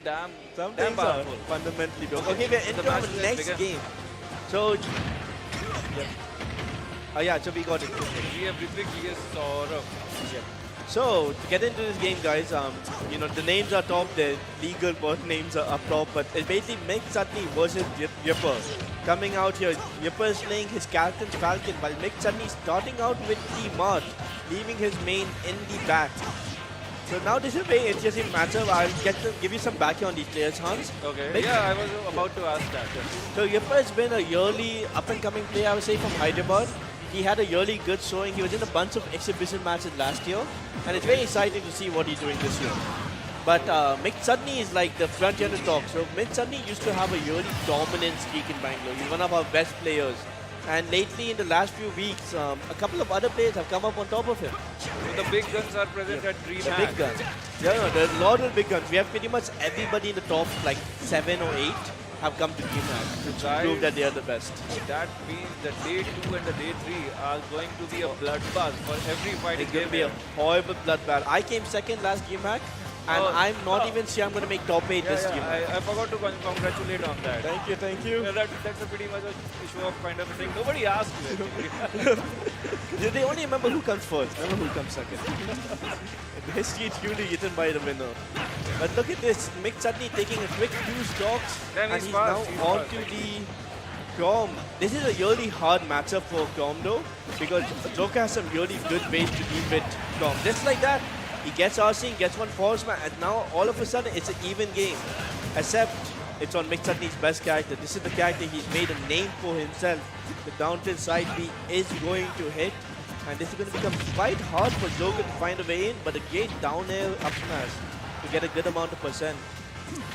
damn, Some damn things are powerful. fundamentally broken. Okay, we're into our next game. So, yeah. Oh yeah, so we got it. We have Ritvik, we have Saurabh. Yeah. So to get into this game, guys, you know the names are top. The legal birth names are up top, but it's basically McChutney versus Yipper. Coming out here, Yipper is playing his Captain Falcon, while McChutney starting out with the March, leaving his main in the back. So now this is a very interesting matchup. I'll give you some background on these players, Hans. Okay. Yeah, I was about to ask that. So Yipper has been a yearly up-and-coming player, I would say, from Hyderabad. He had a really good showing. He was in a bunch of exhibition matches last year, and it's very exciting to see what he's doing this year. But McChutney is like the front runner talk. So McChutney used to have a really dominant streak in Bangalore. He's one of our best players. And lately, in the last few weeks, a couple of other players have come up on top of him. So the big guns are present at DreamHack. The big guns. Yeah, no, there's a lot of big guns. We have pretty much everybody in the top, like 7 or 8, have come to DreamHack, which prove that they are the best. That means the day 2 and the day 3 are going to be a bloodbath for every fight. It's going to be a horrible bloodbath. I came second last DreamHack, and I'm not even sure I'm going to make top 8 this DreamHack. I forgot to congratulate on that. Thank you, thank you. That's a pretty much a show off kind of a thing. Nobody asked me. They only remember who comes first, never who comes second. The history is usually written by the winner. But look at this, McChutney taking a quick 2 stocks, and he's now on to the Crom. This is a really hard matchup for Crom though, because Joker has some really good ways to deal with Crom. Just like that, he gets RC, gets one force man, and now all of a sudden it's an even game. Except it's on McChutney's best character. This is the character he's made a name for himself. The down tilt side B is going to hit, and this is going to become quite hard for Joker to find a way in, but a great down air up smash to get a good amount of percent.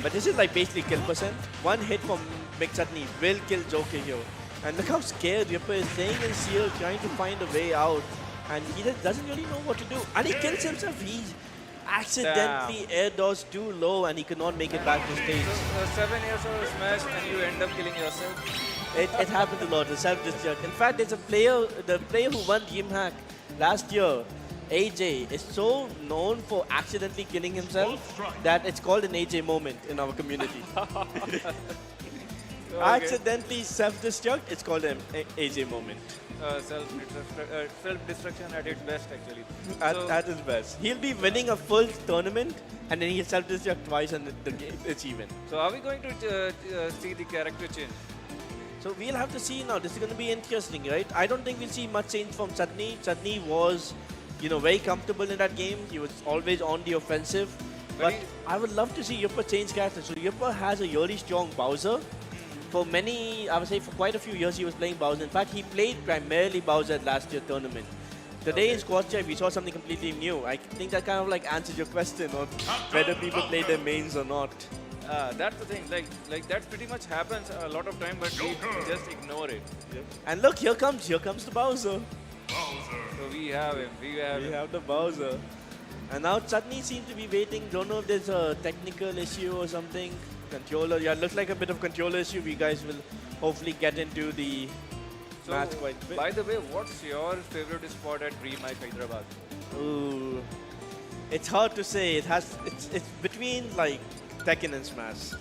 But this is like basically kill percent. One hit from McChutney will kill Joker here. And look how scared Ripper is staying in seal, trying to find a way out. And he just doesn't really know what to do. And he kills himself. He accidentally air dodge too low and he could not make it back to stage. So, 7 years of smash and you end up killing yourself. It happens a lot, the self-destruct. In fact, there's a player, the player who won DreamHack last year, AJ, is so known for accidentally killing himself that it's called an AJ moment in our community. Okay. Accidentally self-destruct, it's called an AJ moment. Self-destruction at its best, actually. At his best. He'll be winning a full tournament and then he'll self-destruct twice and it's even. So are we going to see the character change? So we'll have to see now. This is going to be interesting, right? I don't think we'll see much change from Chutney. Chutney was, you know, very comfortable in that game. He was always on the offensive. But I would love to see Yipper change character. So Yipper has a really strong Bowser. For many, I would say for quite a few years, he was playing Bowser. In fact, he played primarily Bowser at last year's tournament. Today in Squad Check, we saw something completely new. I think that kind of like answers your question on whether people play their mains or not. That's the thing. Like that pretty much happens a lot of time, but we just ignore it. Yep. And look, here comes the Bowser. So we have him. We have the Bowser. And now Chutney seems to be waiting. Don't know if there's a technical issue or something. Controller, yeah, looks like a bit of controller issue. We guys will hopefully get into the match quite a bit. By the way, what's your favorite spot at DreamHack Hyderabad? Ooh, it's hard to say. It's between like Tekken and Smash.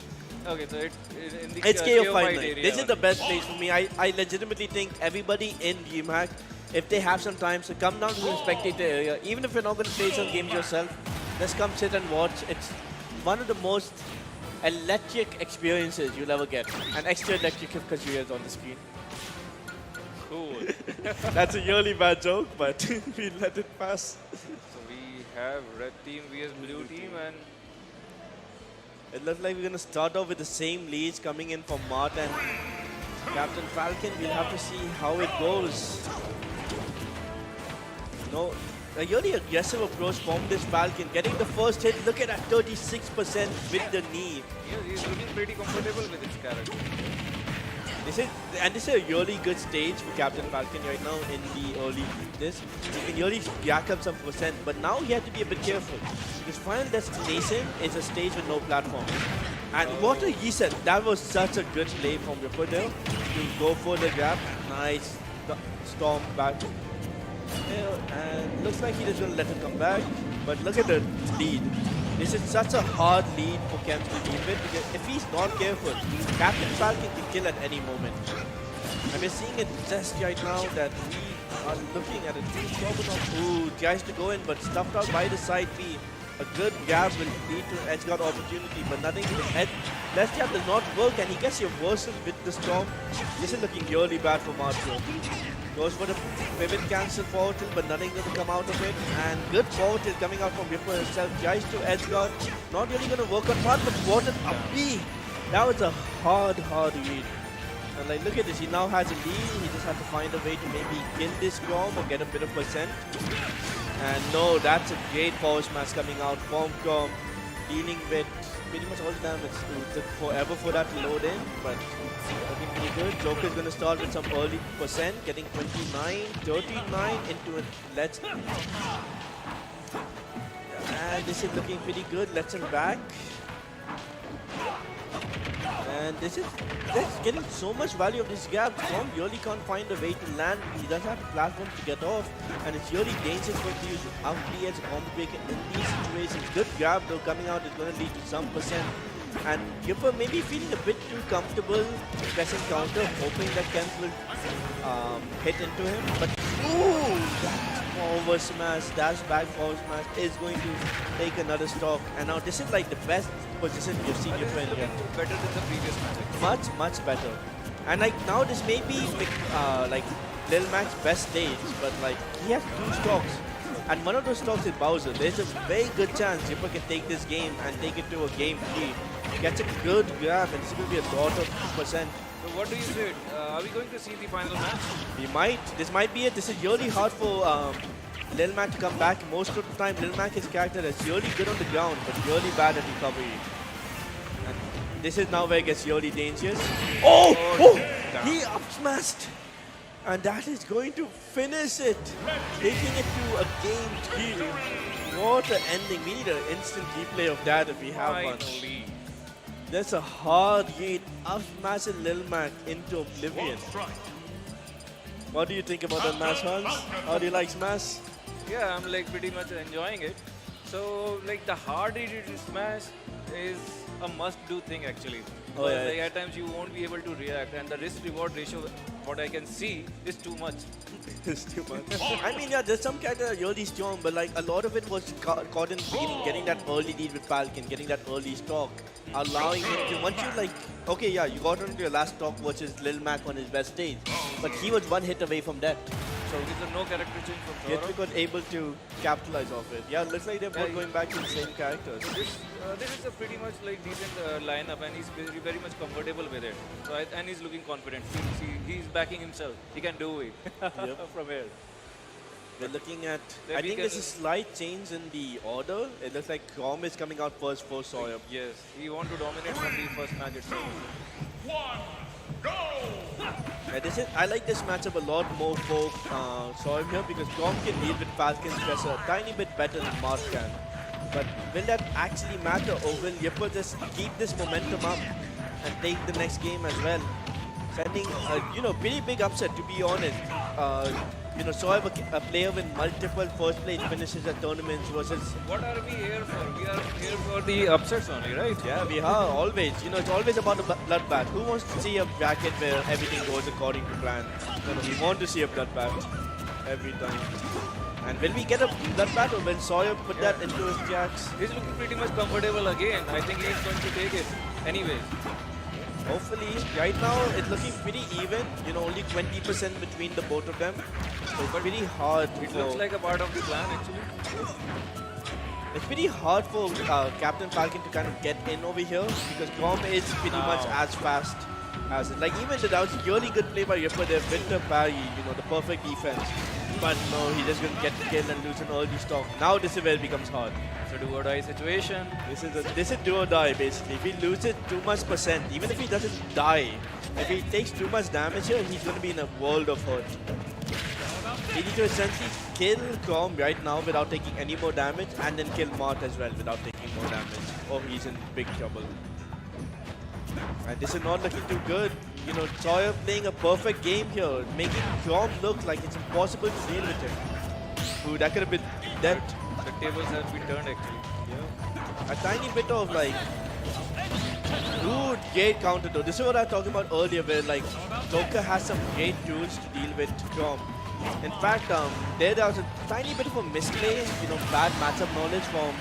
Okay, so it's in the KO Fight Night. This is the best place for me. I legitimately think everybody in DreamHack, if they have some time, so come down to the spectator area. Even if you're not going to play some games yourself, just come sit and watch. It's one of the most electric experiences you'll ever get. And extra electric because you is on the screen. Cool. That's a really bad joke, but we let it pass. So we have red team vs blue team, and it looks like we're going to start off with the same leads coming in from Mart and Captain Falcon. We'll have to see how it goes. No, a really aggressive approach from this Falcon. Getting the first hit, look at that 36% with the knee. yeah, he's looking pretty comfortable with his character. This is a really good stage for Captain Falcon right now in the early this. He can really jack up some percent, but now he has to be a bit careful. His final destination is a stage with no platform. And what he said, that was such a good play from Ripper there to go for the grab. Nice storm back. And looks like he just going to let it come back. But look at the lead. This is such a hard lead for Kems to deal with because if he's not careful, Captain Falcon can kill at any moment. And we're seeing it just right now that we are looking at a ooh, tries to go in but stuffed out by the side B. A good grab will lead to an edge guard opportunity, but nothing. Left jab does not work and he gets reversal with the storm. This is looking really bad for Marco. Goes for the pivot cancel forward tilt, but nothing going to come out of it. And good forward tilt coming out from Ripper himself. Tries to edge guard. Not really going to work on part, but what an up B. That was a hard read. And like, look at this, he now has a lead. He just had to find a way to maybe kill this Grom or get a bit of percent. And no, that's a great forward smash coming out from Grom, dealing with pretty much all the damage. It took forever for that to load in, but looking pretty good. Joker's going to start with some early percent, getting 29, 39 into it. And this is looking pretty good. Let's him back. And this is getting so much value of this gap. Tom really can't find a way to land. He doesn't have the platform to get off. And it's really dangerous for him to use out the edge combo breaker in these situations. Good grab though coming out is going to lead to some percent. And Yupper maybe feeling a bit too comfortable pressing counter, hoping that Kemp will hit into him. But ooh, that forward smash, dash back forward smash is going to take another stock. And now this is like the best position you've seen Yupper in here. Better than the previous match. Much better. And like now this may be like Lil Mac's best stage, but like he has 2 stocks. And one of those stocks is Bowser. There's a very good chance Yupper can take this game and take it to a game 3. Gets a good grab and this will be a lot of percent. So what do you say? Are we going to see the final match? We might. This might be it. This is really hard for Lil Mac to come back. Most of the time Lil Mac is a character that's really good on the ground but really bad at recovery. And this is now where it gets really dangerous. Oh! He up smashed! And that is going to finish it. Taking it to a game 3. What an ending. We need an instant replay of that if we have one. That's a hard hit. Up smashing Lil Mac into oblivion. What do you think about that match, Hans? How do you like Smash? Yeah, I'm like pretty much enjoying it. So like the hard hit smash is a must-do thing actually. Oh, yeah. Like, at times you won't be able to react, and the risk-reward ratio, what I can see, is too much. It's too much. I mean, yeah, there's some characters that are really strong, but like a lot of it was caught in the beginning, getting that early lead with Falcon, getting that early stock, allowing him to, once you like, okay, yeah, you got into your last stock versus Lil Mac on his best stage, but he was one hit away from that. So is there no character change from Yet Zoro? we got able to capitalize off it. Yeah, looks like they're both going back to the same characters. This is a pretty much like decent lineup, and he's very much comfortable with it. So and he's looking confident. He's backing himself. He can do it from here. We're looking at, Then I we think can- there's a slight change in the order. It looks like Crom is coming out first for Sawyer. Yes, he want to dominate from the first match itself. Yeah, I like this matchup a lot more for Sawyer here because Crom can deal with Falcon's pressure a tiny bit better than Mark can. But will that actually matter, or will Yipper just keep this momentum up and take the next game as well? Sending a pretty big upset, to be honest. Sawyer, a player with multiple first place finishes at tournaments versus. What are we here for? We are here for the upsets only, right? Yeah, we are always. It's always about a bloodbath. Who wants to see a bracket where everything goes according to plan? No, we want to see a bloodbath every time. And will we get a bloodbath, or will Sawyer put that into his jacks? He's looking pretty much comfortable again. I think he's going to take it. Anyways. Hopefully, right now it's looking pretty even. Only 20% between the both of them. So it's pretty hard. It looks like a part of the plan actually. It's pretty hard for Captain Falcon to kind of get in over here because Grom is pretty much as fast as it. Like even the that was really good play by Ripper there with the parry, the perfect defense. But no, he just gonna get killed and lose an early stock. Now this is where it becomes hard. It's a do or die situation. This is do or die basically. If he loses too much percent, even if he doesn't die, if he takes too much damage here, he's gonna be in a world of hurt. He needs to essentially kill Grom right now without taking any more damage, and then kill Mart as well without taking more damage, or he's in big trouble. And this is not looking too good. Sawyer playing a perfect game here, making Grom look like it's impossible to deal with him. Ooh, that could have been dead. The tables have been turned actually. Yeah. A tiny bit of like good gate counter though. This is what I was talking about earlier, where like Joker has some great tools to deal with Chrome. In fact, there was a tiny bit of a misplay, bad matchup knowledge from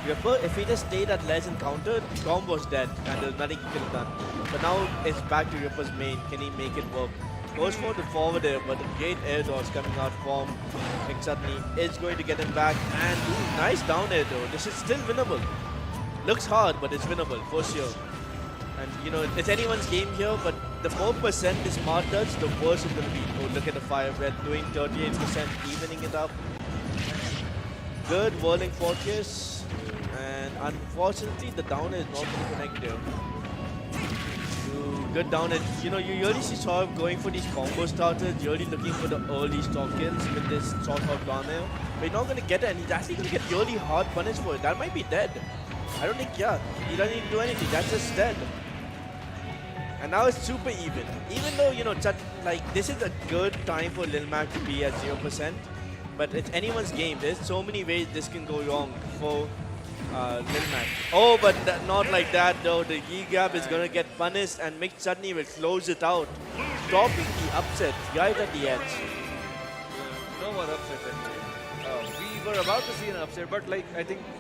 Ripper. If he just stayed at ledge and countered, Chrome was dead and there's nothing he could have done. But now it's back to Ripper's main. Can he make it work? Goes for the forward there, but the great air dodge coming out from McChutney is going to get him back. And ooh, nice down air though. This is still winnable. Looks hard, but it's winnable for sure. And it's anyone's game here, but the more percent this Smart does, the worse it's going to be. Oh, look at the fire breath doing 38%, evening it up. Good whirling focus, and unfortunately the down is not going to connect there. Ooh, good down it. You really see Saurav going for these combo starters, really looking for the early stock kills with this sort of down air. But he's not going to get it, and he's actually going to get really hard punished for it. That might be dead. I don't think, he doesn't need to do anything. That's just dead. And now it's super even. Even though, this is a good time for Lil Mac to be at 0%. But it's anyone's game. There's so many ways this can go wrong for Lil Mac. Oh, but not like that though. The E-Gap is going to get punished and McChutney will close it out. Stopping the upset right at the edge. No more upset anyway. We were about to see an upset, but I think